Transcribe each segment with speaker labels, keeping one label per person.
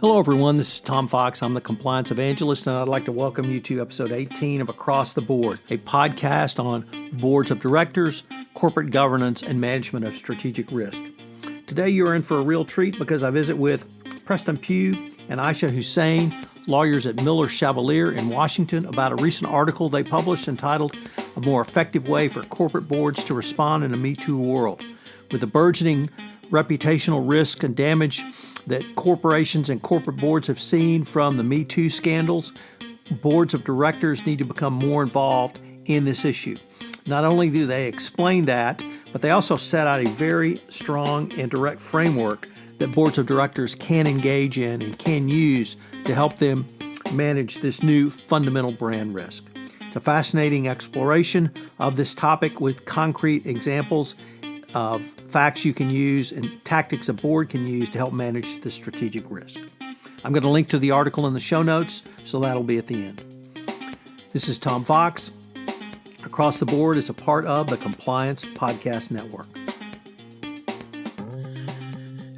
Speaker 1: Hello, everyone. This is Tom Fox. I'm the Compliance Evangelist, and I'd like to welcome you to episode 18 of Across the Board, a podcast on boards of directors, corporate governance, and management of strategic risk. Today, you're in for a real treat because I visit with Preston Pugh and AIysha Hussain, lawyers at Miller Chevalier in Washington, about a recent article they published entitled "A More Effective Way for Corporate Boards to Respond in a Me Too World." With the burgeoning reputational risk and damage that corporations and corporate boards have seen from the Me Too scandals, boards of directors need to become more involved in this issue. Not only do they explain that, but they also set out a very strong and direct framework that boards of directors can engage in and can use to help them manage this new fundamental brand risk. It's a fascinating exploration of this topic with concrete examples of facts you can use and tactics a board can use to help manage the strategic risk. I'm going to link to the article in the show notes, so that'll be at the end. This is Tom Fox. Across the Board is a part of the Compliance Podcast Network.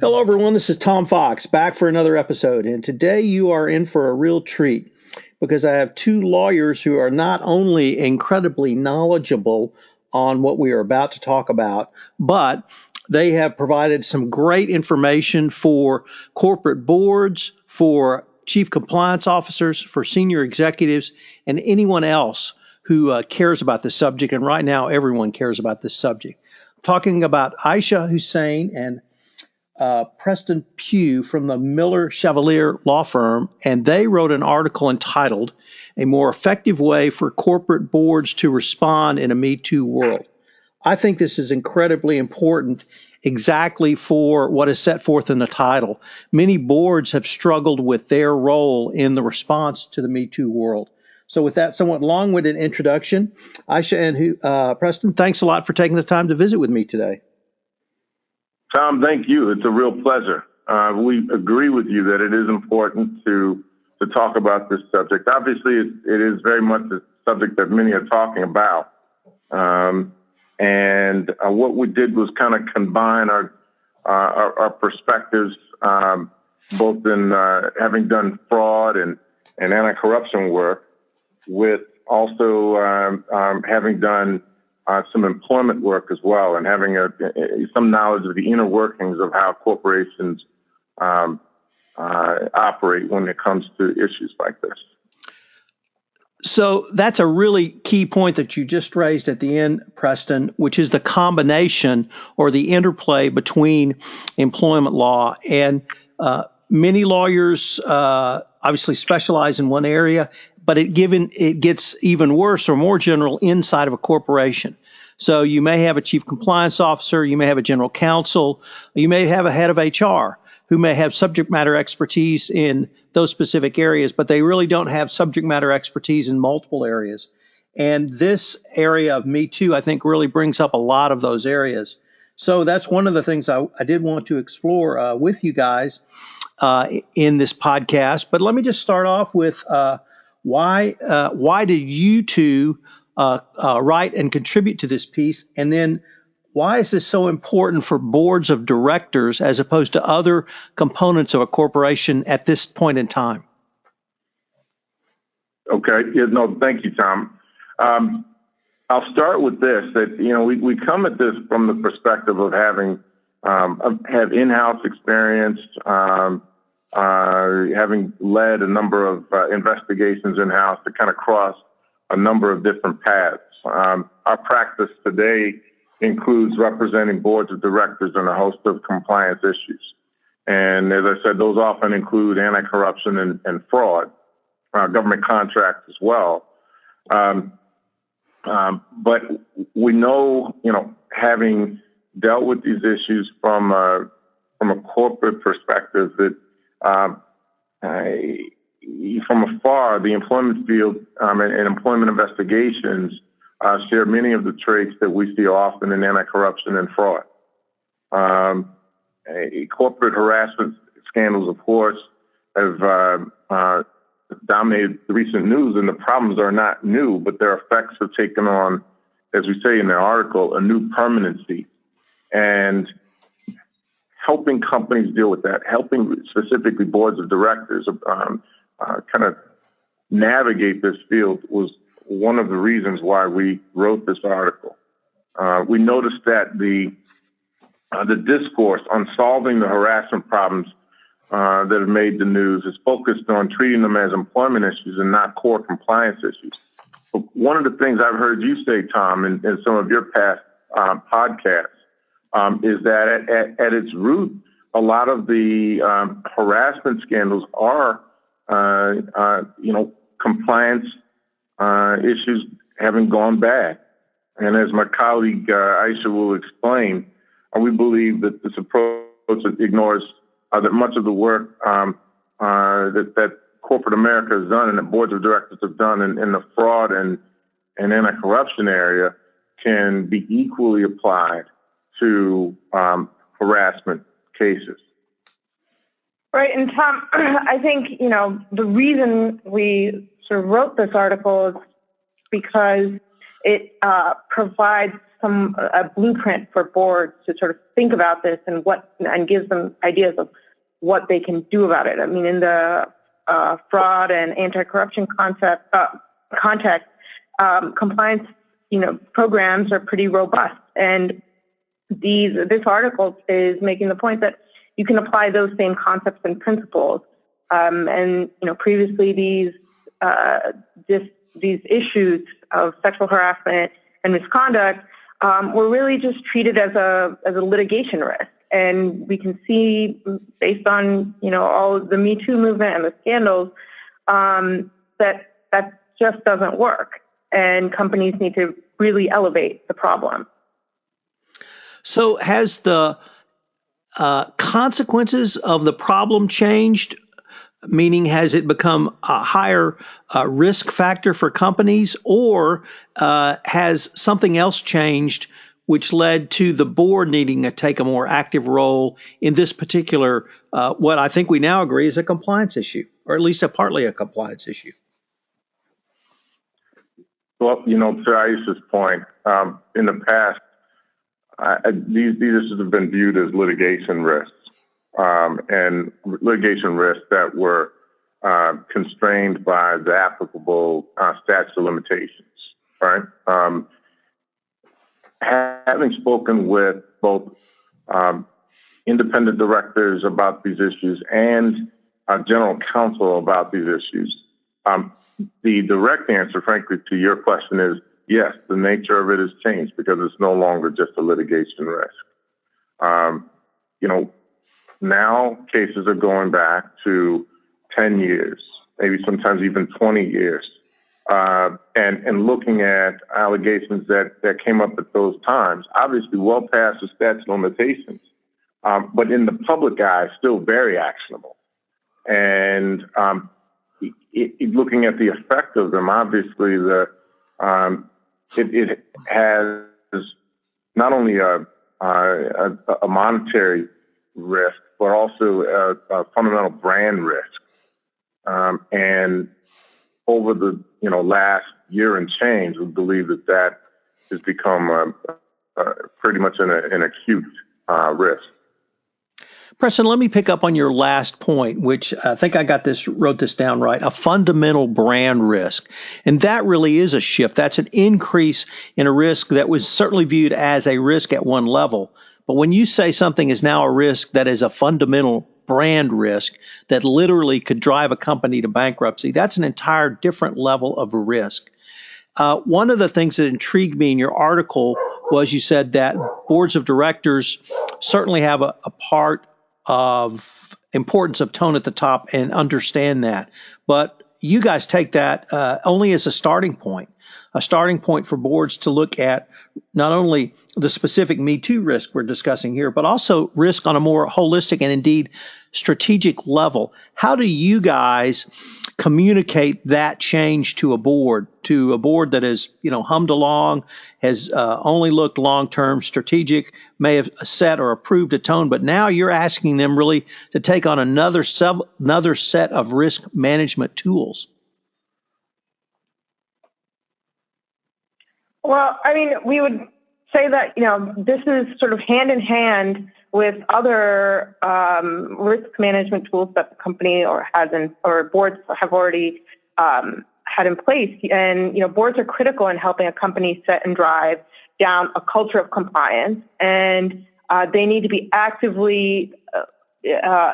Speaker 1: Hello, everyone. This is Tom Fox, back for another episode. And today you are in for a real treat because I have two lawyers who are not only incredibly knowledgeable on what we are about to talk about, but they have provided some great information for corporate boards, for chief compliance officers, for senior executives, and anyone else who cares about this subject. And right now, everyone cares about this subject. I'm talking about AIysha Hussain and Preston Pugh from the Miller Chevalier law firm, and they wrote an article entitled "A More Effective Way for Corporate Boards to Respond in a Me Too World." I think this is incredibly important exactly for what is set forth in the title. Many boards have struggled with their role in the response to the Me Too world. So with that somewhat long-winded introduction, AIysha and Preston, thanks a lot for taking the time to visit with me today.
Speaker 2: Tom, thank you. It's a real pleasure. We agree with you that it is important to talk about this subject. Obviously, it is very much a subject that many are talking about. And what we did was kind of combine our perspectives, both in having done fraud and anti-corruption work, with also having done some employment work as well, and having some knowledge of the inner workings of how corporations operate when it comes to issues like this.
Speaker 1: So that's a really key point that you just raised at the end, Preston, which is the combination or the interplay between employment law and many lawyers obviously specialize in one area, but it gets even worse or more general inside of a corporation. So you may have a chief compliance officer, you may have a general counsel, you may have a head of HR who may have subject matter expertise in those specific areas, but they really don't have subject matter expertise in multiple areas. And this area of Me Too, I think, really brings up a lot of those areas. So that's one of the things I did want to explore with you guys in this podcast. But let me just start off with why did you two write and contribute to this piece? And then why is this so important for boards of directors as opposed to other components of a corporation at this point in time?
Speaker 2: Okay. Yeah, no, thank you, Tom. I'll start with this, that, we come at this from the perspective of having have in-house experience, having led a number of investigations in-house to kind of cross a number of different paths. Our practice today includes representing boards of directors on a host of compliance issues. And as I said, those often include anti-corruption and fraud, government contracts as well. But we know, having dealt with these issues from a corporate perspective, that from afar, the employment field and employment investigations share many of the traits that we see often in anti-corruption and fraud. Corporate harassment scandals, of course, have dominated the recent news, and the problems are not new, but their effects have taken on, as we say in the article, a new permanency. And helping companies deal with that, helping specifically boards of directors kind of navigate this field was one of the reasons why we wrote this article. We noticed that the discourse on solving the harassment problems that have made the news is focused on treating them as employment issues and not core compliance issues. But one of the things I've heard you say, Tom, in some of your past podcasts, is that at its root, a lot of the harassment scandals are, compliance issues having gone bad. And as my colleague AIysha will explain, we believe that this approach ignores that much of the work that corporate America has done and that boards of directors have done in the fraud and anti-corruption area can be equally applied to harassment cases.
Speaker 3: Right. And Tom, I think, the reason we sort of wrote this article is because it provides a blueprint for boards to sort of think about this and gives them ideas of what they can do about it. I mean, in the fraud and anti-corruption context, compliance, programs are pretty robust. And this article is making the point that you can apply those same concepts and principles. Previously these issues of sexual harassment and misconduct were really just treated as a litigation risk. And we can see, based on all of the Me Too movement and the scandals, that just doesn't work. And companies need to really elevate the problem.
Speaker 1: So has the consequences of the problem changed? Meaning, has it become a higher risk factor for companies, or has something else changed which led to the board needing to take a more active role in this particular, what I think we now agree is a compliance issue, or at least partly a compliance issue?
Speaker 2: Well, to AIysha's point, in the past, these issues have been viewed as litigation risks, and litigation risks that were constrained by the applicable statute of limitations, right? Having spoken with both independent directors about these issues and general counsel about these issues, the direct answer, frankly, to your question is yes, the nature of it has changed because it's no longer just a litigation risk. Now cases are going back to 10 years, maybe sometimes even 20 years, and looking at allegations that came up at those times, obviously well past the statute of limitations, but in the public eye, still very actionable. And looking at the effect of them, obviously it has not only a monetary risk, but also a fundamental brand risk. And over the last year and change, we believe that has become pretty much an acute risk.
Speaker 1: Preston, let me pick up on your last point, which I think wrote this down right, a fundamental brand risk. And that really is a shift. That's an increase in a risk that was certainly viewed as a risk at one level. But when you say something is now a risk that is a fundamental brand risk that literally could drive a company to bankruptcy, that's an entire different level of a risk. One of the things that intrigued me in your article was you said that boards of directors certainly have a part of importance of tone at the top and understand that. But you guys take that only as a starting point for boards to look at not only the specific Me Too risk we're discussing here, but also risk on a more holistic and indeed strategic level. How do you guys communicate that change to a board that is, hummed along, has only looked long-term, strategic, may have set or approved a tone, but now you're asking them really to take on another set of risk management tools? Well,
Speaker 3: I mean, we would say that, this is sort of hand in hand with other risk management tools that the company or boards have already had in place. And boards are critical in helping a company set and drive down a culture of compliance, and they need to be actively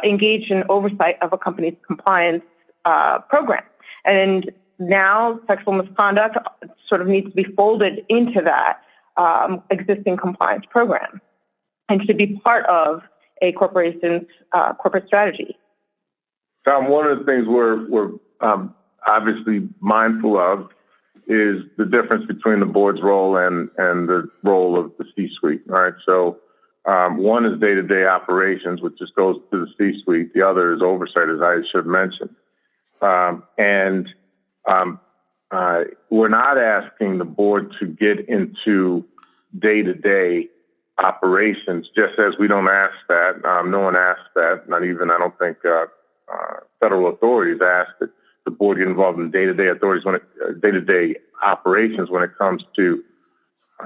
Speaker 3: engaged in oversight of a company's compliance program. And now sexual misconduct sort of needs to be folded into that existing compliance program and should be part of a corporation's corporate strategy.
Speaker 2: Tom, one of the things we're obviously mindful of is the difference between the board's role and the role of the C-suite. All right, so one is day-to-day operations, which just goes to the C-suite. The other is oversight, as I should mention. We're not asking the board to get into day-to-day operations, just as we don't ask that. No one asks that, not even, I don't think, federal authorities ask that the board get involved in day-to-day day-to-day operations when it comes to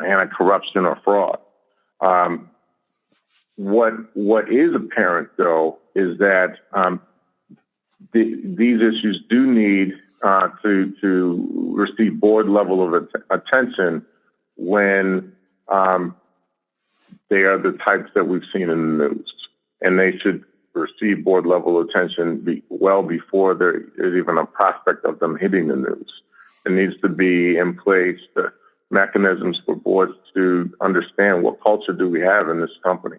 Speaker 2: anti-corruption or fraud. What is apparent, though, is that these issues do need to receive board level of attention when they are the types that we've seen in the news, and they should receive board level attention well before there is even a prospect of them hitting the news. There needs to be in place the mechanisms for boards to understand what culture do we have in this company.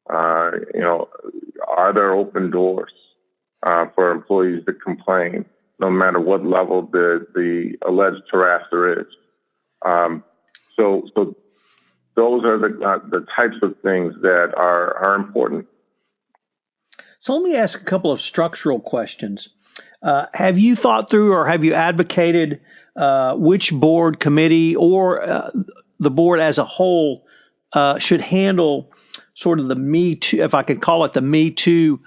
Speaker 2: Are there open doors for employees to complain, no matter what level the alleged harasser is? So those are the types of things that are important.
Speaker 1: So let me ask a couple of structural questions. Have you thought through or have you advocated which board committee or the board as a whole should handle sort of the Me Too, if I could call it the Me Too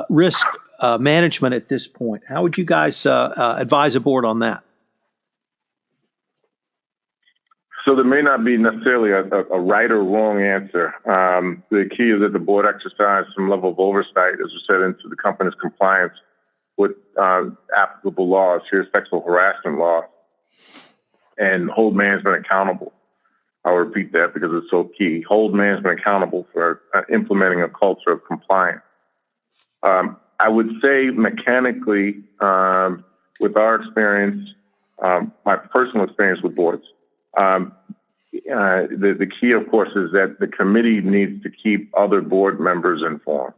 Speaker 1: risk management at this point? How would you guys advise a board on that?
Speaker 2: So there may not be necessarily a right or wrong answer. The key is that the board exercise some level of oversight, as we said, into the company's compliance with applicable laws, here sexual harassment laws, and hold management accountable. I'll repeat that because it's so key. Hold management accountable for implementing a culture of compliance. I would say mechanically, with our experience, my personal experience with boards, the key, of course, is that the committee needs to keep other board members informed.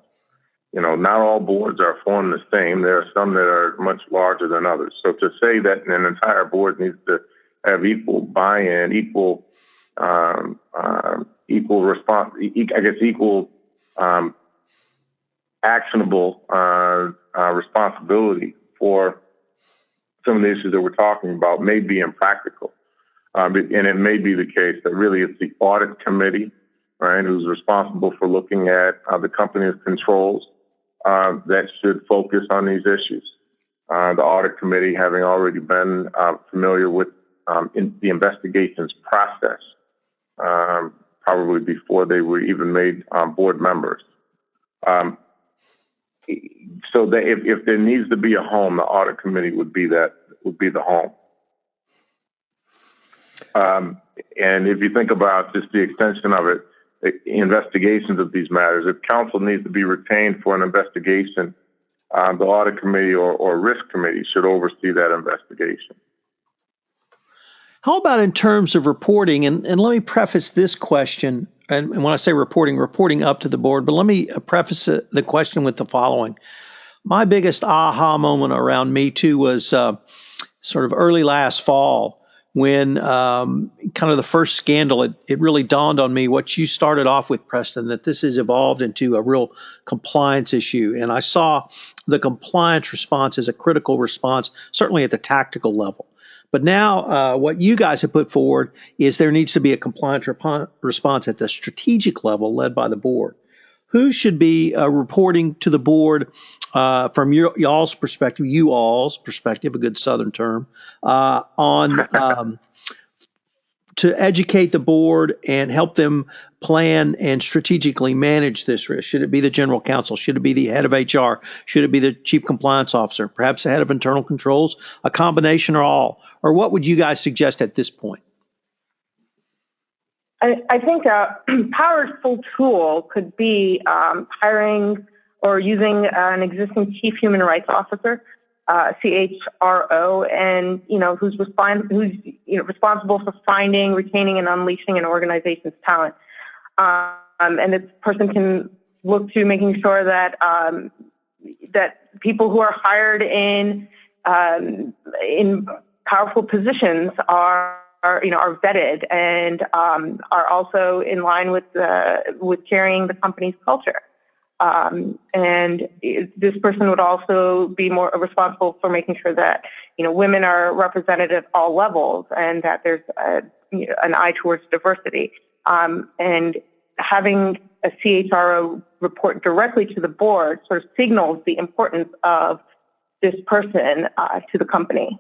Speaker 2: Not all boards are formed the same. There are some that are much larger than others. So to say that an entire board needs to have equal buy-in, equal response, equal actionable responsibility for some of the issues that we're talking about may be impractical. And it may be the case that really it's the audit committee, right, who's responsible for looking at the company's controls that should focus on these issues. The audit committee, having already been familiar with the investigations process, probably before they were even made board members. So that if there needs to be a home, the audit committee would be the home. And if you think about just the extension of it, investigations of these matters, if counsel needs to be retained for an investigation, the audit committee or risk committee should oversee that investigation.
Speaker 1: How about in terms of reporting? And let me preface this question, and when I say reporting up to the board, but let me preface the question with the following. My biggest aha moment around Me Too was sort of early last fall when kind of the first scandal, it really dawned on me what you started off with, Preston, that this has evolved into a real compliance issue. And I saw the compliance response as a critical response, certainly at the tactical level. But now what you guys have put forward is there needs to be a compliance response at the strategic level led by the board. Who should be reporting to the board from y'all's perspective, a good Southern term, on to educate the board and help them plan and strategically manage this risk? Should it be the general counsel? Should it be the head of HR? Should it be the chief compliance officer? Perhaps the head of internal controls? A combination or all? Or what would you guys suggest at this point?
Speaker 3: I think a powerful tool could be hiring or using an existing chief human rights officer, CHRO, and who's responsible for finding, retaining, and unleashing an organization's talent. And this person can look to making sure that that people who are hired in powerful positions are vetted and are also in line with carrying the company's culture. And this person would also be more responsible for making sure that women are represented at all levels and that there's an eye towards diversity. And having a CHRO report directly to the board sort of signals the importance of this person to the company.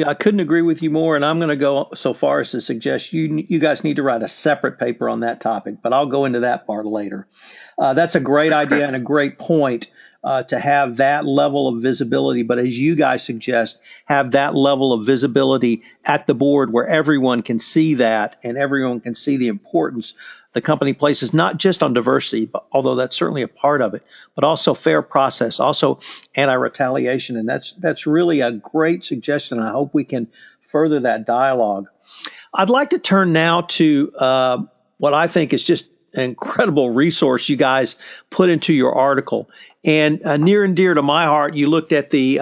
Speaker 1: I couldn't agree with you more, and I'm going to go so far as to suggest you guys need to write a separate paper on that topic, but I'll go into that part later. That's a great idea and a great point to have that level of visibility, but as you guys suggest, have that level of visibility at the board where everyone can see that and everyone can see the importance the company places not just on diversity, but although that's certainly a part of it, but also fair process, also anti-retaliation. And that's really a great suggestion. I hope we can further that dialogue. I'd like to turn now to what I think is just an incredible resource you guys put into your article. And near and dear to my heart, you looked at the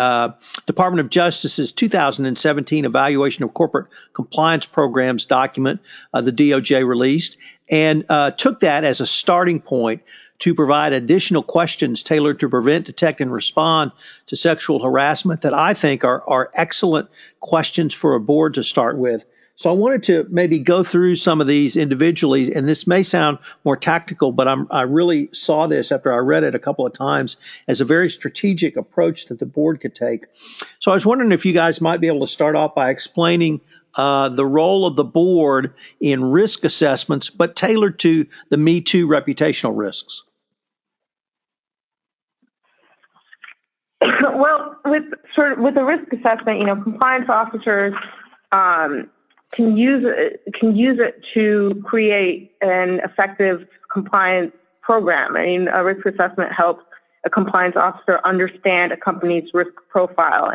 Speaker 1: Department of Justice's 2017 Evaluation of Corporate Compliance Programs document the DOJ released, and took that as a starting point to provide additional questions tailored to prevent, detect, and respond to sexual harassment that I think are excellent questions for a board to start with. So I wanted to maybe go through some of these individually, and this may sound more tactical, but I really saw this after I read it a couple of times as a very strategic approach that the board could take. So I was wondering if you guys might be able to start off by explaining the role of the board in risk assessments, but tailored to the Me Too reputational risks.
Speaker 3: Well, with the risk assessment, compliance officers can use it to create an effective compliance program. I mean, a risk assessment helps a compliance officer understand a company's risk profile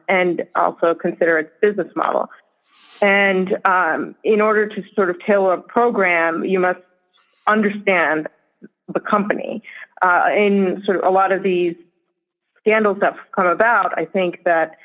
Speaker 3: and also consider its business model. And in order to sort of tailor a program, you must understand the company. In sort of a lot of these scandals that have come about, I think that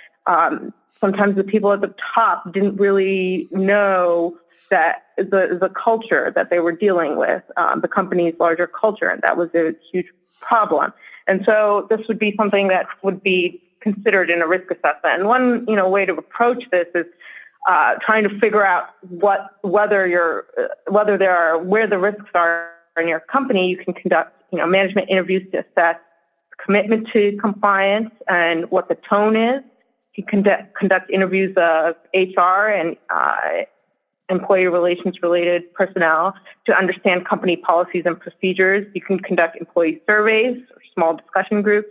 Speaker 3: sometimes the people at the top didn't really know that the culture that they were dealing with, the company's larger culture, and that was a huge problem. And so this would be something that would be considered in a risk assessment. And one way to approach this is trying to figure out where the risks are in your company. You can conduct management interviews to assess commitment to compliance and what the tone is. You can conduct interviews of HR and employee relations related personnel to understand company policies and procedures. You can conduct employee surveys or small discussion groups,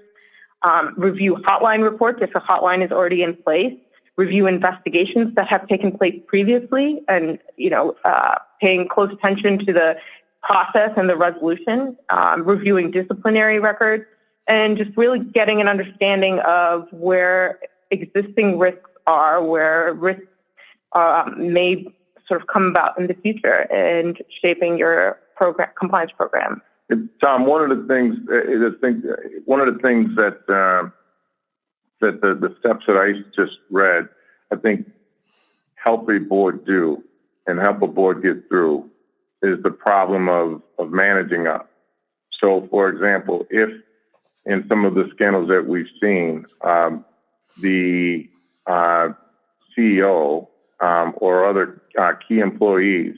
Speaker 3: review hotline reports if a hotline is already in place, review investigations that have taken place previously, and paying close attention to the process and the resolution, reviewing disciplinary records, and just really getting an understanding of where existing risks are, where risks may sort of come about in the future, and shaping your compliance program.
Speaker 2: Tom, one of the things that the steps that I just read, I think help a board do and help a board get through is the problem of managing up. So, for example, if in some of the scandals that we've seen, the CEO or other key employees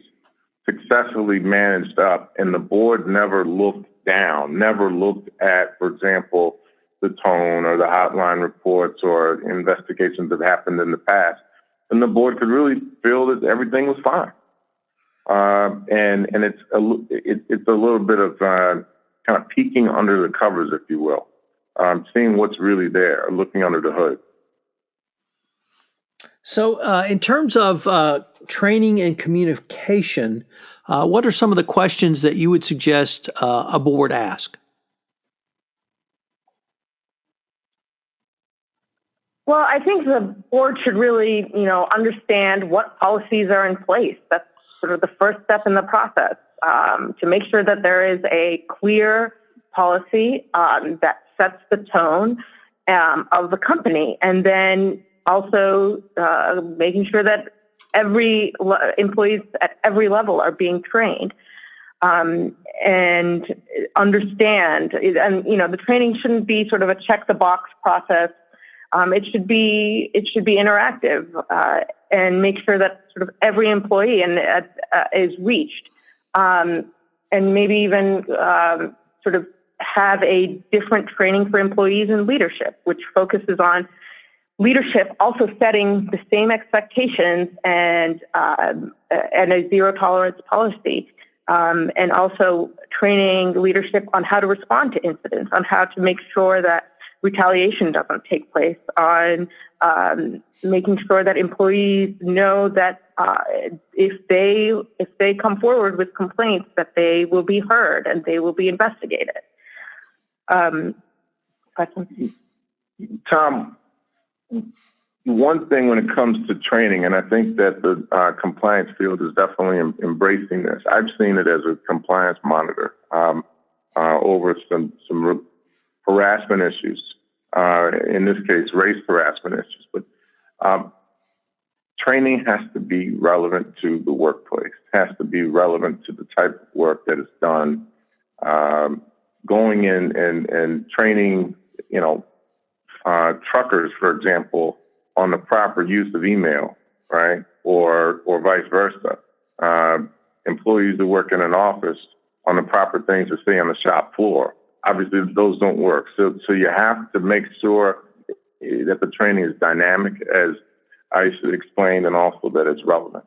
Speaker 2: successfully managed up, and the board never looked down, never looked at, for example, the tone or the hotline reports or investigations that happened in the past, then the board could really feel that everything was fine. And it's a little bit of kind of peeking under the covers, if you will, seeing what's really there, looking under the hood.
Speaker 1: So, in terms of training and communication, what are some of the questions that you would suggest a board ask?
Speaker 3: Well, I think the board should really, understand what policies are in place. That's sort of the first step in the process, to make sure that there is a clear policy that sets the tone of the company, and then also making sure that every employees at every level are being trained and understand. And the training shouldn't be sort of a check the box process. It should be interactive and make sure that sort of every employee is reached, and maybe even sort of have a different training for employees in leadership, which focuses on leadership also setting the same expectations and a zero tolerance policy, and also training leadership on how to respond to incidents, on how to make sure that retaliation doesn't take place, on making sure that employees know that if they come forward with complaints, that they will be heard and they will be investigated. Question?
Speaker 2: Tom, one thing when it comes to training, and I think that the compliance field is definitely embracing this. I've seen it as a compliance monitor over some harassment issues, in this case, race harassment issues. But training has to be relevant to the workplace, has to be relevant to the type of work that is done. Going in and training, truckers, for example, on the proper use of email, right, or vice versa. Employees who work in an office on the proper things to say on the shop floor. Obviously, those don't work. So you have to make sure that the training is dynamic, as AIysha explained, and also that it's relevant.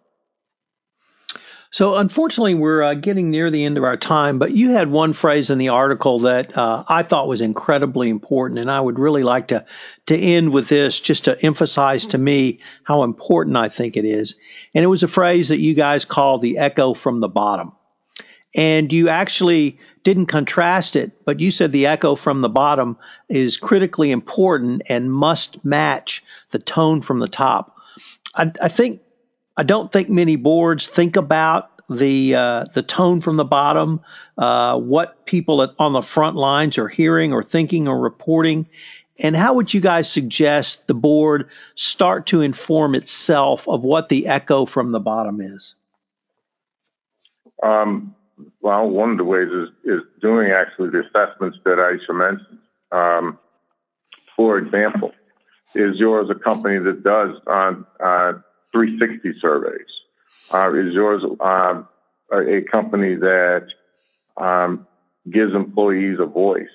Speaker 1: So, unfortunately, we're getting near the end of our time, but you had one phrase in the article that I thought was incredibly important, and I would really like to end with this just to emphasize to me how important I think it is. And it was a phrase that you guys called the echo from the bottom. And you actually didn't contrast it, but you said the echo from the bottom is critically important and must match the tone from the top. I don't think many boards think about the tone from the bottom, what people on the front lines are hearing or thinking or reporting. And how would you guys suggest the board start to inform itself of what the echo from the bottom is?
Speaker 2: Well, one of the ways is doing actually the assessments that AIysha mentioned. For example, is yours a company that does 360 surveys? Is yours a company that gives employees a voice?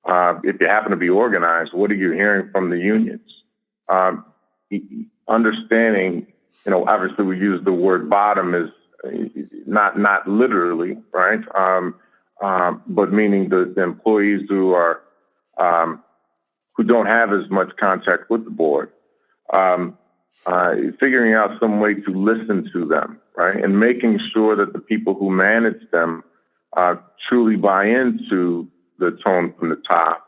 Speaker 2: If you happen to be organized, what are you hearing from the unions? Understanding, obviously we use the word bottom as not literally, right? But meaning the employees who don't have as much contact with the board. Figuring out some way to listen to them, right? And making sure that the people who manage them truly buy into the tone from the top,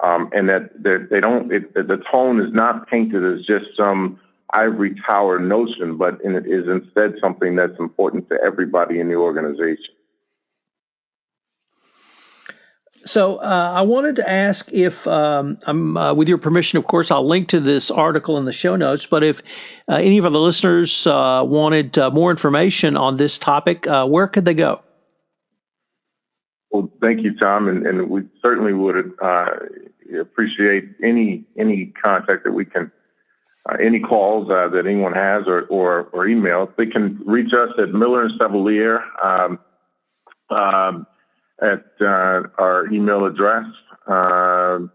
Speaker 2: and that they don't. The tone is not painted as just some ivory tower notion, but it is instead something that's important to everybody in the organization.
Speaker 1: So I wanted to ask if, with your permission, of course, I'll link to this article in the show notes, but if any of the listeners wanted more information on this topic, where could they go?
Speaker 2: Well, thank you, Tom, and we certainly would appreciate any contact that we can, any calls that anyone has or emails. They can reach us at Miller Chevalier at our email address or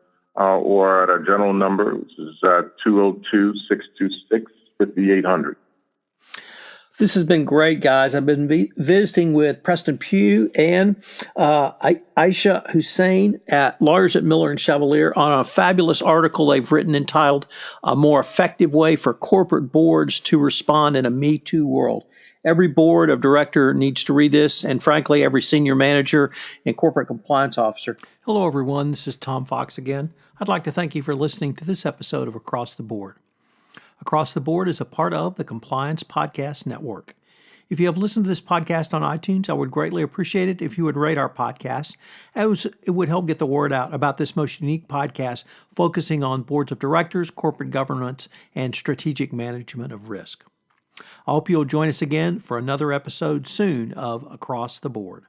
Speaker 2: at our general number, which is 202-626-5787. with the 800.
Speaker 1: This has been great, guys. I've been visiting with Preston Pugh and AIysha Hussain at Lawyers at Miller Chevalier on a fabulous article they've written entitled "A More Effective Way for Corporate Boards to Respond in a Me Too World." Every board of director needs to read this, and frankly, every senior manager and corporate compliance officer. Hello, everyone. This is Tom Fox again. I'd like to thank you for listening to this episode of Across the Board. Across the Board is a part of the Compliance Podcast Network. If you have listened to this podcast on iTunes, I would greatly appreciate it if you would rate our podcast, as it would help get the word out about this most unique podcast focusing on boards of directors, corporate governance, and strategic management of risk. I hope you'll join us again for another episode soon of Across the Board.